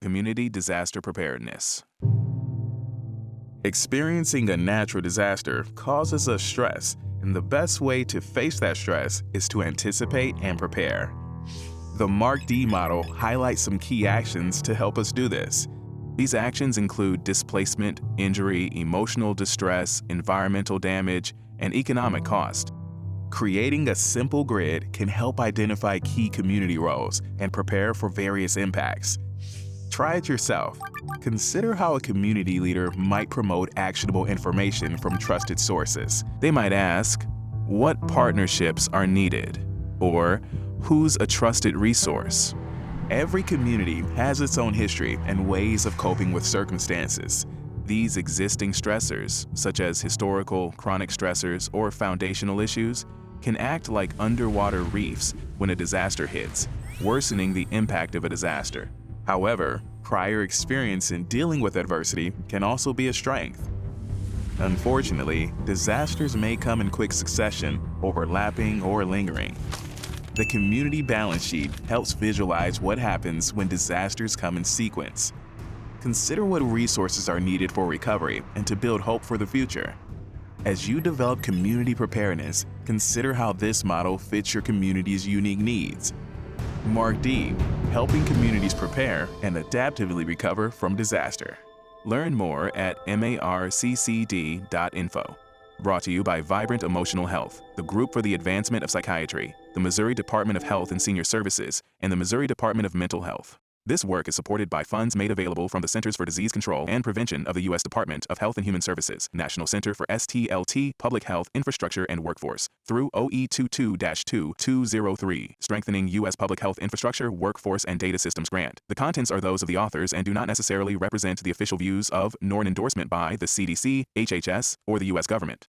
Community disaster preparedness. Experiencing a natural disaster causes us stress, and the best way to face that stress is to anticipate and prepare. The MARCCD model highlights some key actions to help us do this. These actions include displacement, injury, emotional distress, environmental damage, and economic cost. Creating a simple grid can help identify key community roles and prepare for various impacts. Try it yourself. Consider how a community leader might promote actionable information from trusted sources. They might ask, what partnerships are needed? Or, who's a trusted resource? Every community has its own history and ways of coping with circumstances. These existing stressors, such as historical, chronic stressors, or foundational issues, can act like underwater reefs when a disaster hits, worsening the impact of a disaster. However, prior experience in dealing with adversity can also be a strength. Unfortunately, disasters may come in quick succession, overlapping or lingering. The community balance sheet helps visualize what happens when disasters come in sequence. Consider what resources are needed for recovery and to build hope for the future. As you develop community preparedness, consider how this model fits your community's unique needs. MARCCD, helping communities prepare and adaptively recover from disaster. Learn more at MARCCD.info. Brought to you by Vibrant Emotional Health, the Group for the Advancement of Psychiatry, the Missouri Department of Health and Senior Services, and the Missouri Department of Mental Health. This work is supported by funds made available from the Centers for Disease Control and Prevention of the U.S. Department of Health and Human Services, National Center for STLT, Public Health, Infrastructure, and Workforce, through OE 22-2203, Strengthening U.S. Public Health Infrastructure, Workforce, and Data Systems Grant. The contents are those of the authors and do not necessarily represent the official views of nor an endorsement by the CDC, HHS, or the U.S. government.